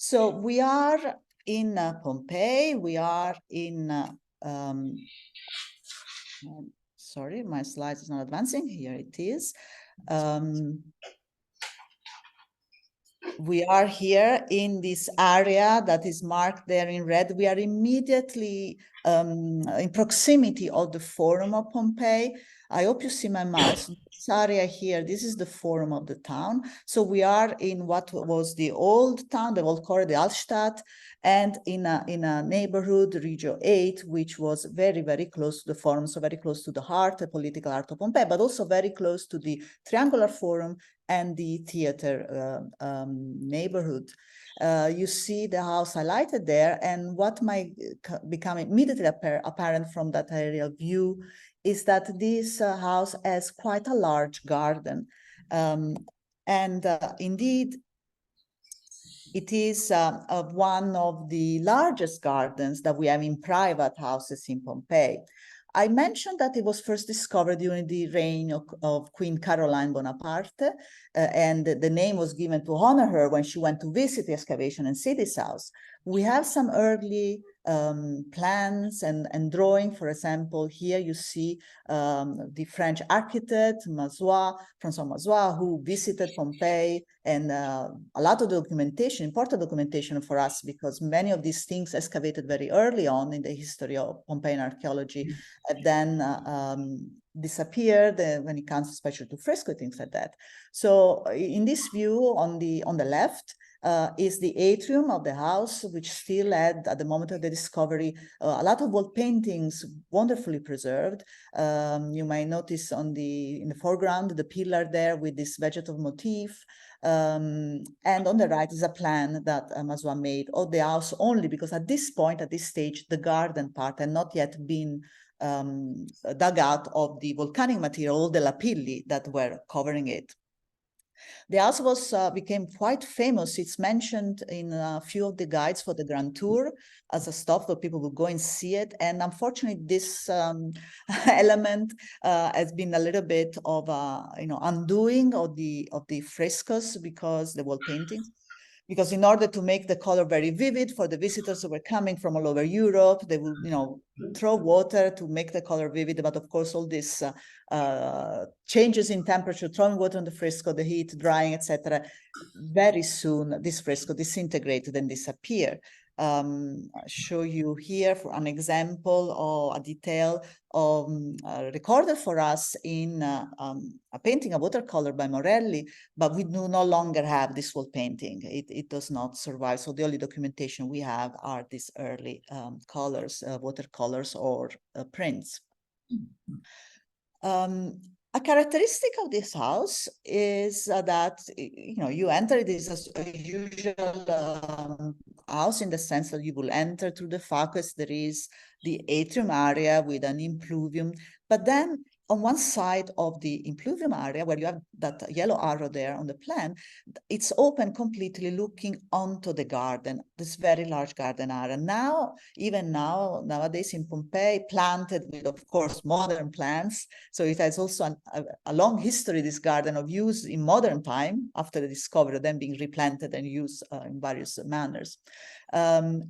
So we are in Pompeii. We are in, sorry, my slide is not advancing. Here it is. We are here in this area that is marked there in red. We are immediately in proximity of the Forum of Pompeii. I hope you see my mouse. This area here, this is the Forum of the town. So we are in what was the old town, the old core, the Altstadt, and in a neighborhood, Regio 8, which was very, very close to the Forum, so very close to the heart, the political heart of Pompeii, but also very close to the Triangular Forum and the theater neighborhood. You see the house highlighted there, and what might become immediately apparent from that aerial view is that this house has quite a large garden. Indeed, it is one of the largest gardens that we have in private houses in Pompeii. I mentioned that it was first discovered during the reign of Queen Caroline Bonaparte, and the name was given to honor her when she went to visit the excavation and see this house. We have some early plans and drawing. For example, here you see the French architect François Mazois, who visited Pompeii, and a lot of documentation, important documentation for us, because many of these things excavated very early on in the history of Pompeian archaeology have then disappeared when it comes especially to fresco, things like that. So in this view on the left, is the atrium of the house, which still had, at the moment of the discovery, a lot of wall paintings wonderfully preserved. You might notice in the foreground, the pillar there with this vegetative motif. And on the right is a plan that Mazois made of the house only because at this point, at this stage, the garden part had not yet been dug out of the volcanic material, all the lapilli that were covering it. The house became quite famous. It's mentioned in a few of the guides for the Grand Tour as a stop where people will go and see it. And unfortunately, this element has been a little bit of a undoing of the frescoes, because the wall paintings. Because in order to make the color very vivid for the visitors who were coming from all over Europe, they would, throw water to make the color vivid. But of course, all these changes in temperature, throwing water on the fresco, the heat, drying, etc., very soon this fresco disintegrated and disappeared. I'll show you here for an example or a detail recorded for us in a painting, a watercolor by Morelli, but we do no longer have this wall painting. It does not survive. So the only documentation we have are these early colors, watercolors or prints. A characteristic of this house is that you enter. It is a usual house in the sense that you will enter through the facades. There is the atrium area with an impluvium, but then on one side of the impluvium area, where you have that yellow arrow there on the plan, it's open completely, looking onto the garden, this very large garden area. Nowadays in Pompeii, planted with, of course, modern plants. So it has also a long history, this garden, of use in modern time, after the discovery, then being replanted and used in various manners. And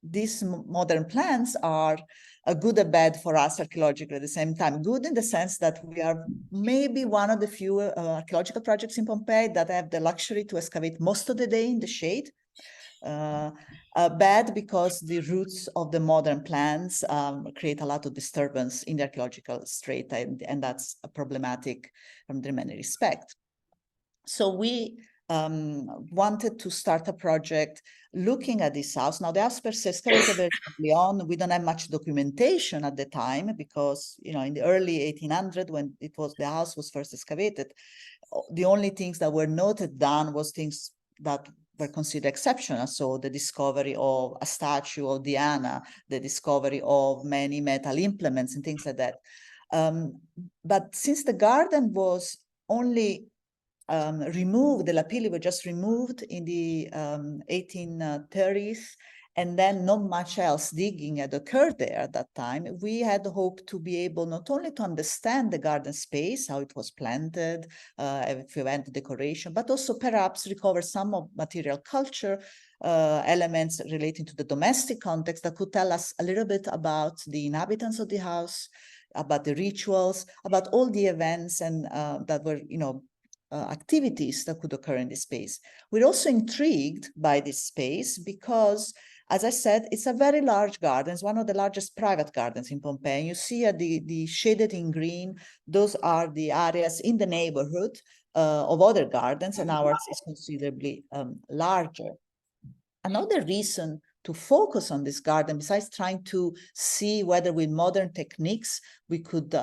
these modern plants are a good or bad for us archaeologically at the same time. Good in the sense that we are maybe one of the few archaeological projects in Pompeii that have the luxury to excavate most of the day in the shade. Bad because the roots of the modern plants create a lot of disturbance in the archaeological strata, and that's problematic from many respects. So we wanted to start a project looking at this house. Now, the house per se excavated very early on. We don't have much documentation at the time because, in the early 1800s, when the house was first excavated, the only things that were noted down was things that were considered exceptional. So the discovery of a statue of Diana, the discovery of many metal implements and things like that. But since the garden was only removed, the lapilli were just removed in the 1830s, and then not much else digging had occurred there at that time, we had hoped to be able not only to understand the garden space, how it was planted, if we went to decoration, but also perhaps recover some of material culture elements relating to the domestic context that could tell us a little bit about the inhabitants of the house, about the rituals, about all the events and that were, activities that could occur in this space. We're also intrigued by this space because, as I said, it's a very large garden. It's one of the largest private gardens in Pompeii. You see the shaded in green, those are the areas in the neighborhood of other gardens, and ours is considerably larger. Another reason to focus on this garden, besides trying to see whether with modern techniques we could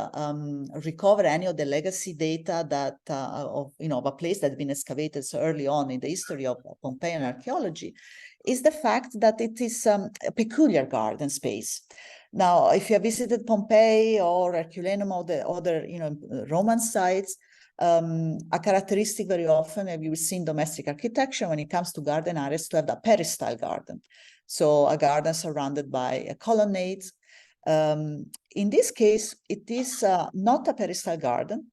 recover any of the legacy data that of a place that had been excavated so early on in the history of Pompeian archaeology, is the fact that it is a peculiar garden space. Now, if you have visited Pompeii or Herculaneum or the other Roman sites, a characteristic very often, have you seen domestic architecture when it comes to garden areas, to have the peristyle garden. So a garden surrounded by a colonnade. In this case, it is not a peristyle garden,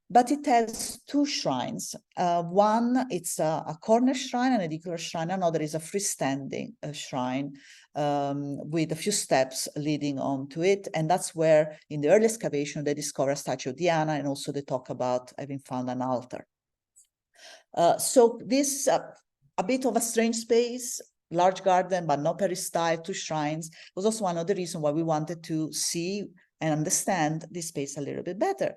but it has two shrines. One, it's a corner shrine, an edicular shrine. Another is a freestanding shrine with a few steps leading on to it. And that's where, in the early excavation, they discover a statue of Diana, and also they talk about having found an altar. So this, a bit of a strange space, large garden, but not peristyle, two shrines, was also one of the reasons why we wanted to see and understand this space a little bit better.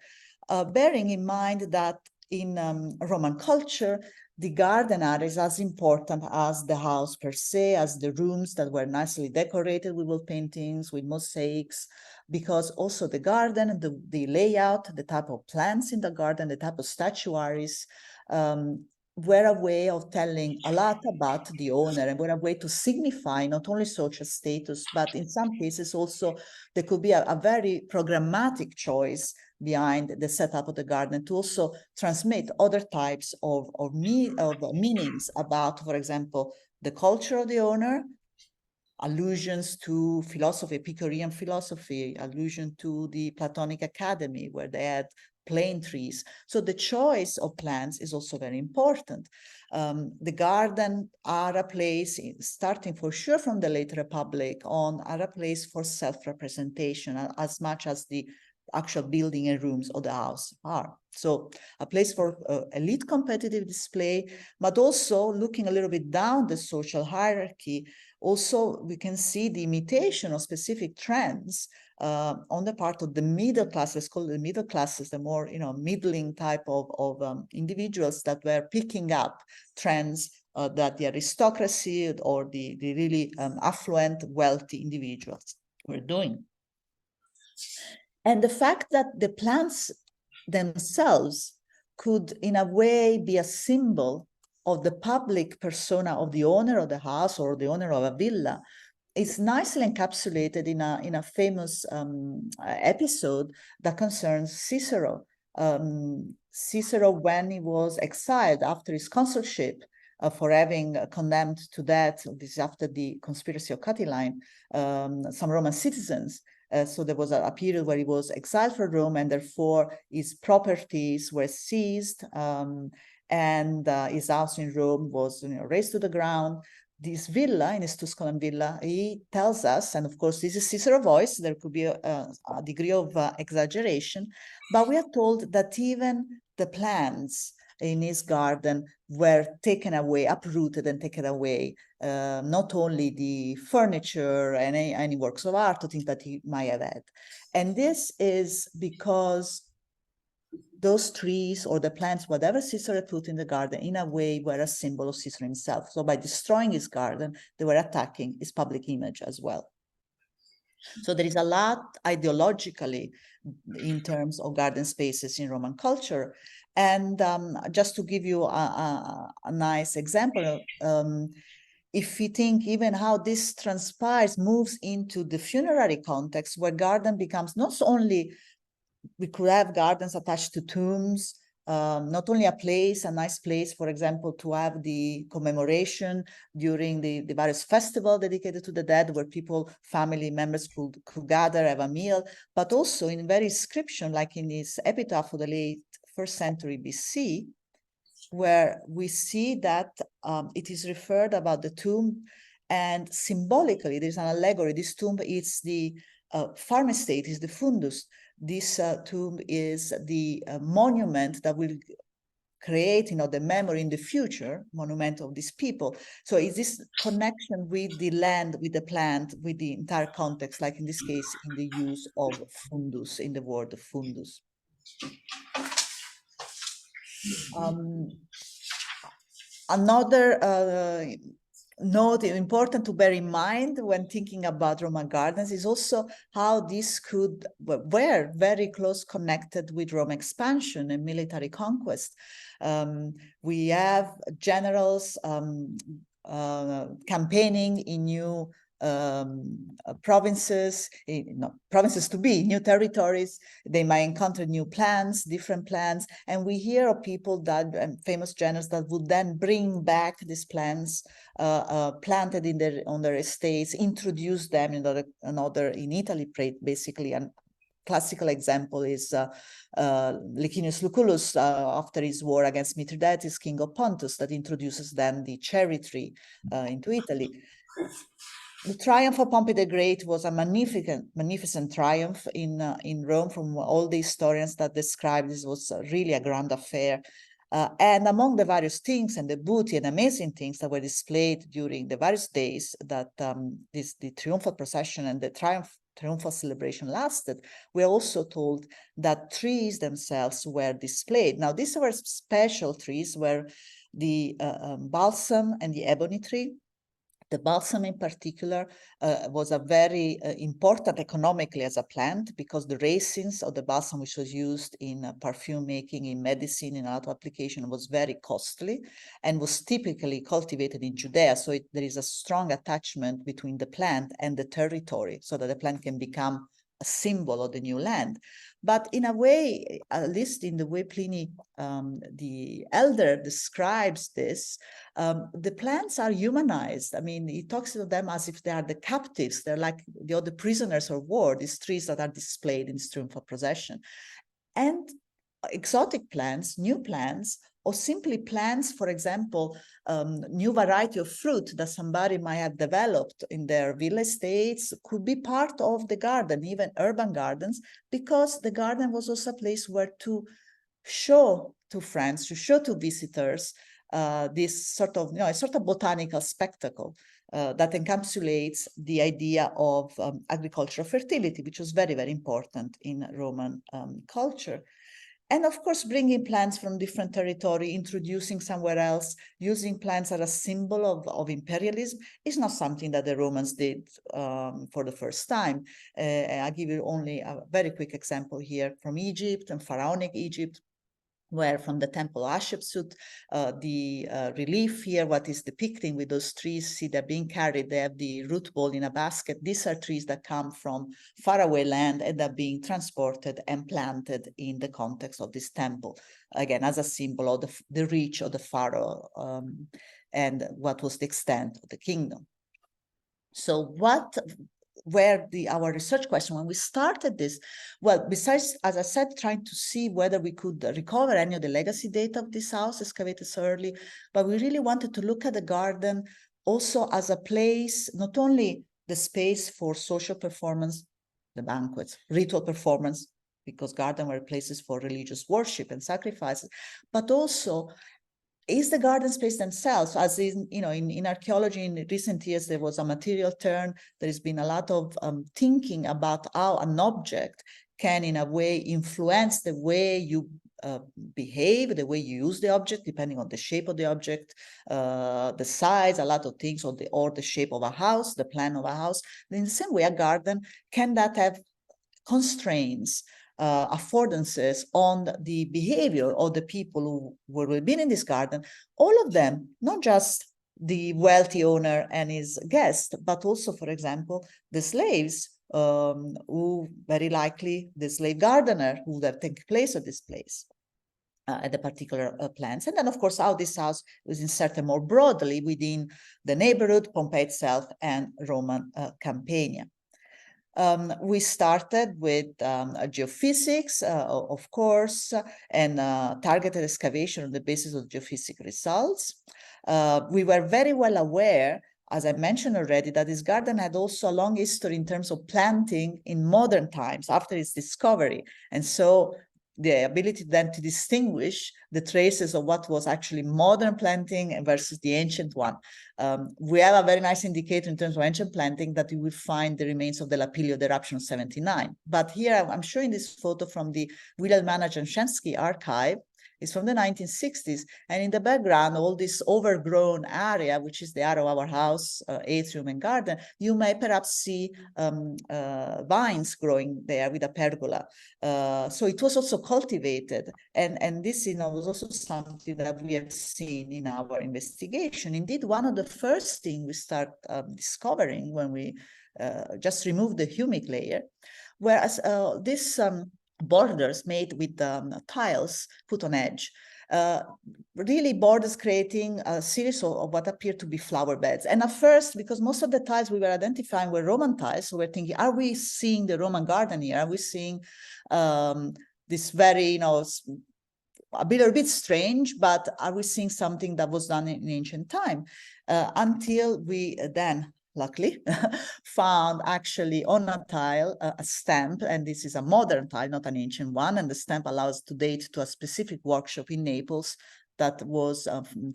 Bearing in mind that in Roman culture, the garden area is as important as the house per se, as the rooms that were nicely decorated with wall paintings, with mosaics, because also the garden, the layout, the type of plants in the garden, the type of statuaries, were a way of telling a lot about the owner, and were a way to signify not only social status, but in some cases also there could be a very programmatic choice behind the setup of the garden to also transmit other types of meanings about, for example, the culture of the owner, allusions to philosophy, Epicurean philosophy, allusion to the Platonic Academy, where they had plane trees. So the choice of plants is also very important. The garden are a place, starting for sure from the late Republic on, are a place for self-representation as much as the actual building and rooms of the house are. So a place for elite competitive display, but also looking a little bit down the social hierarchy. Also, we can see the imitation of specific trends on the part of the middle class. Let's call it the middle classes, the more middling type of individuals that were picking up trends that the aristocracy or the really affluent, wealthy individuals were doing. And the fact that the plants themselves could, in a way, be a symbol of the public persona of the owner of the house or the owner of a villa is nicely encapsulated in a famous episode that concerns Cicero. Cicero, when he was exiled after his consulship for having condemned to death, this is after the conspiracy of Catiline, some Roman citizens. So there was a period where he was exiled from Rome, and therefore his properties were seized, and his house in Rome was razed to the ground. This villa, in his Tusculan villa, he tells us, and of course this is Cicero voice, there could be a degree of exaggeration, but we are told that even the plants in his garden were taken away, uprooted and taken away. Not only the furniture and any works of art or things that he might have had. And this is because those trees or the plants, whatever Cicero put in the garden, in a way were a symbol of Cicero himself. So by destroying his garden, they were attacking his public image as well. So there is a lot ideologically in terms of garden spaces in Roman culture. And just to give you a nice example, if we think even how this transpires, moves into the funerary context, where garden becomes not only, we could have gardens attached to tombs, not only a place, a nice place, for example, to have the commemoration during the various festivals dedicated to the dead, where people, family members could gather, have a meal, but also in very inscription, like in his epitaph of the late 1st century BC, where we see that it is referred about the tomb, and symbolically there's an allegory. This tomb is the farm estate, is the fundus. This tomb is the monument that will create, the memory in the future, monument of these people. So is this connection with the land, with the plant, with the entire context, like in this case, in the use of fundus, in the word fundus. Another note important to bear in mind when thinking about Roman gardens is also how this were very close connected with Roman expansion and military conquest. We have generals campaigning in new provinces, provinces to be, new territories. They might encounter new plants, different plants, and we hear of people that, famous generals that would then bring back these plants planted on their estates, introduce them in Italy, basically. And classical example is Licinius Lucullus, after his war against Mithridates, king of Pontus, that introduces then the cherry tree into Italy. The triumph of Pompey the Great was a magnificent triumph in Rome. From all the historians that describe this, was really a grand affair. And among the various things and the booty and amazing things that were displayed during the various days that the triumphal procession and the triumphal celebration lasted, we're also told that trees themselves were displayed. Now, these were special trees, were the balsam and the ebony tree. The balsam in particular was a very important economically as a plant, because the resins of the balsam, which was used in perfume making, in medicine, in a lot of application, was very costly and was typically cultivated in Judea. So there is a strong attachment between the plant and the territory, so that the plant can become a symbol of the new land. But in a way, at least in the way Pliny the Elder describes this, the plants are humanized. I mean, he talks of them as if they are the captives. They're like the other prisoners of war, these trees that are displayed in this triumphal procession. And exotic plants, new plants, or simply plants, for example, new variety of fruit that somebody might have developed in their villa estates, could be part of the garden, even urban gardens, because the garden was also a place where to show to friends, to show to visitors this sort of, a sort of botanical spectacle that encapsulates the idea of agricultural fertility, which was very, very important in Roman culture. And of course, bringing plants from different territory, introducing somewhere else, using plants as a symbol of imperialism is not something that the Romans did for the first time. I'll give you only a very quick example here from Egypt and pharaonic Egypt, where from the temple of Hatshepsut, the relief here, what is depicting with those trees, see they're being carried, they have the root ball in a basket. These are trees that come from faraway land and are being transported and planted in the context of this temple, again, as a symbol of the reach of the pharaoh and what was the extent of the kingdom. So what were our research question when we started this? Well, besides, as I said, trying to see whether we could recover any of the legacy data of this house excavated so early, but we really wanted to look at the garden also as a place, not only the space for social performance, the banquets, ritual performance, because gardens were places for religious worship and sacrifices, but also is the garden space themselves, as in archaeology in recent years, there was a material turn. There has been a lot of thinking about how an object can, in a way, influence the way you behave, the way you use the object, depending on the shape of the object, the size, a lot of things, or the shape of a house, the plan of a house. In the same way, a garden, can that have constraints, affordances on the behavior of the people who were been in this garden, all of them, not just the wealthy owner and his guest, but also, for example, the slaves, who very likely the slave gardener who would have taken place at this place. at the particular plans. And then, of course, how this house was inserted more broadly within the neighborhood, Pompeii itself, and Roman Campania. We started with geophysics, of course, and targeted excavation on the basis of geophysical results. We were very well aware, as I mentioned already, that this garden had also a long history in terms of planting in modern times after its discovery. And so the ability then to distinguish the traces of what was actually modern planting versus the ancient one. We have a very nice indicator in terms of ancient planting that you will find the remains of the Lapiliod eruption of 79. But here I'm showing this photo from the Wilhelmina Janczenski archive. It's from the 1960s, and in the background, all this overgrown area, which is the area of our house, atrium and garden, you may perhaps see vines growing there with a pergola. So it was also cultivated, and this, was also something that we have seen in our investigation. Indeed, one of the first things we start discovering when we just remove the humic layer, whereas this borders made with tiles put on edge, really borders creating a series of what appear to be flower beds. And at first, because most of the tiles we were identifying were Roman tiles, so we're thinking, are we seeing the Roman garden here? Are we seeing this very, a bit strange, but are we seeing something that was done in ancient time? Until we then, luckily, found actually on a tile a stamp, and this is a modern tile, not an ancient one, and the stamp allows to date to a specific workshop in Naples that was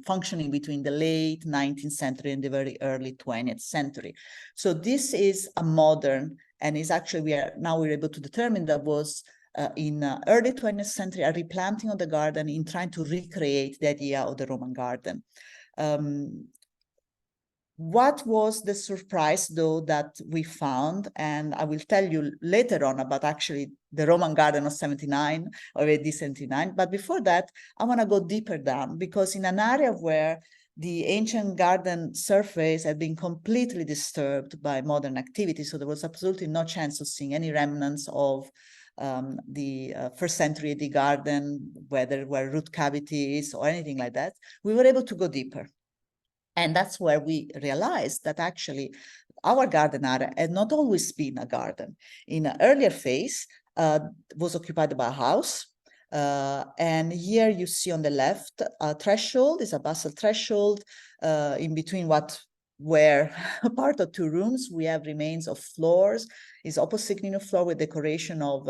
functioning between the late 19th century and the very early 20th century. So this is a modern, and is actually, we're able to determine that was in early 20th century, a replanting of the garden in trying to recreate the idea of the Roman garden. What was the surprise, though, that we found, and I will tell you later on about actually the Roman garden of 79 or AD 79, but before that, I want to go deeper down, because in an area where the ancient garden surface had been completely disturbed by modern activity, so there was absolutely no chance of seeing any remnants of the first century AD garden, whether there were root cavities or anything like that, we were able to go deeper. And that's where we realized that actually our garden area had not always been a garden. In an earlier phase, was occupied by a house. And here you see on the left, a threshold is a basalt threshold in between what were part of two rooms. We have remains of floors, is opposite floor with decoration of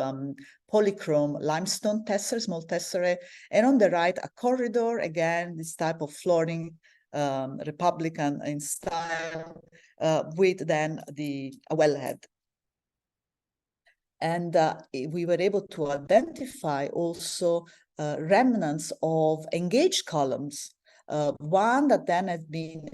polychrome limestone tesserae, small tesserae. And on the right, a corridor, again, this type of flooring, Republican in style, with then a wellhead. And we were able to identify also remnants of engaged columns. One that then had been,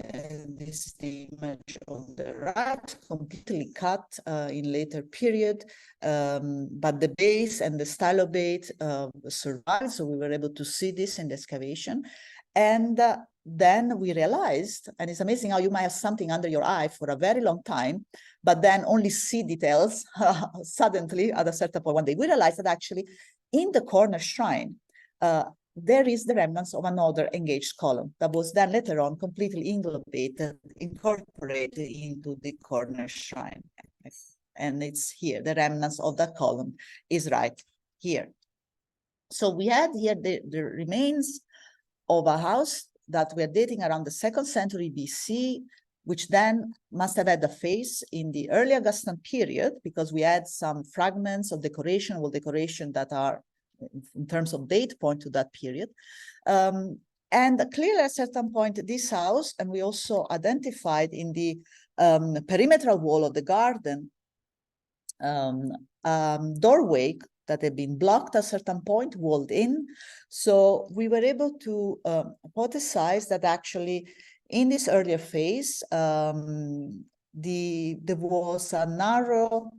this is the image on the right, completely cut in later period, but the base and the stylobate survived, so we were able to see this in the excavation. And then we realized, and it's amazing how you might have something under your eye for a very long time, but then only see details suddenly at a certain point one day. We realized that actually in the corner shrine, there is the remnants of another engaged column that was then later on completely incorporated into the corner shrine. And it's here, the remnants of that column is right here. So we had here the remains of a house that were dating around the 2nd century BC, which then must have had a phase in the early Augustan period, because we had some fragments of decoration, wall decoration, that are, in terms of date, point to that period. And clearly at a certain point, this house, and we also identified in the perimeter wall of the garden, doorway that had been blocked at a certain point, walled in. So we were able to hypothesize that actually in this earlier phase, there was a narrow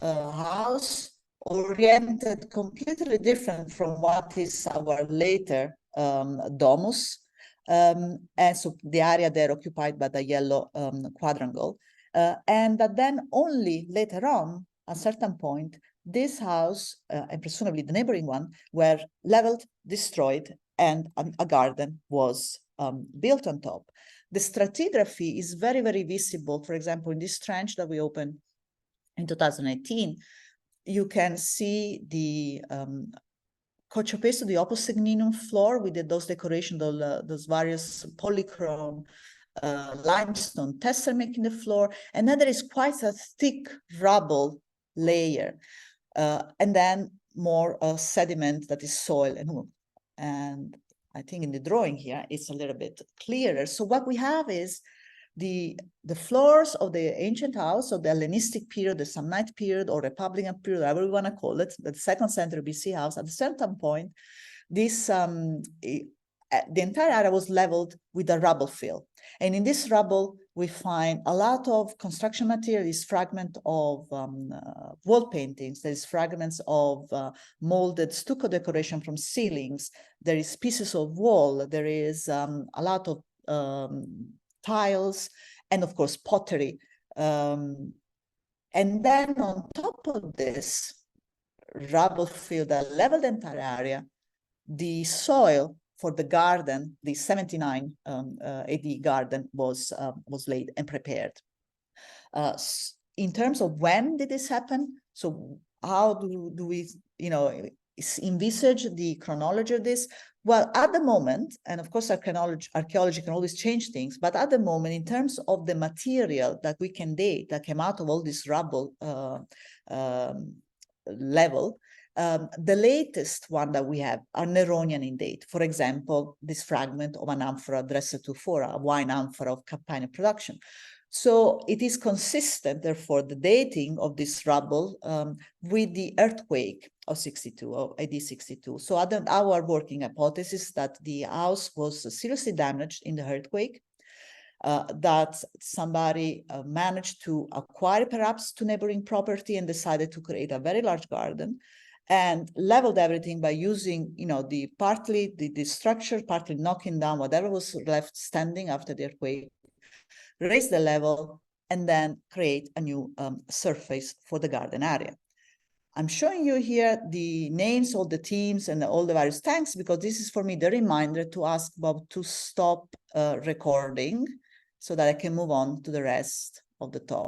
house oriented completely different from what is our later domus. And so the area there occupied by the yellow quadrangle. And that then only later on, at a certain point, this house, and presumably the neighboring one, were leveled, destroyed, and a garden was built on top. The stratigraphy is very, very visible. For example, in this trench that we opened in 2018, you can see the Cocciapesto, the Opposegninum floor with those decorations, those various polychrome limestone tester making the floor. And then there is quite a thick rubble layer. And then more sediment that is soil and I think in the drawing here, it's a little bit clearer. So what we have is the floors of the ancient house of the Hellenistic period, the Samnite period, or Republican period, whatever we want to call it, the 2nd century BC house. At a certain point, this the entire area was leveled with a rubble fill. And in this rubble, we find a lot of construction material. Is fragment of wall paintings. There is fragments of molded stucco decoration from ceilings. There is pieces of wall. There is a lot of tiles, and of course, pottery. And then on top of this rubble fill that leveled the entire area, the soil for the garden, the 79 AD garden was laid and prepared. In terms of when did this happen? So how do we, envisage the chronology of this? Well, at the moment, and of course archaeology can always change things, but at the moment, in terms of the material that we can date that came out of all this rubble level, the latest one that we have are Neronian in date. For example, this fragment of an amphora addressed to Fora, a wine amphora of Campanian production. So it is consistent, therefore, the dating of this rubble with the earthquake of 62, of AD 62. So our working hypothesis that the house was seriously damaged in the earthquake, that somebody managed to acquire perhaps to neighboring property and decided to create a very large garden and leveled everything by using, partly the structure, partly knocking down whatever was left standing after the earthquake, raise the level, and then create a new surface for the garden area. I'm showing you here the names of the teams and all the various tanks, because this is for me the reminder to ask Bob to stop recording so that I can move on to the rest of the talk.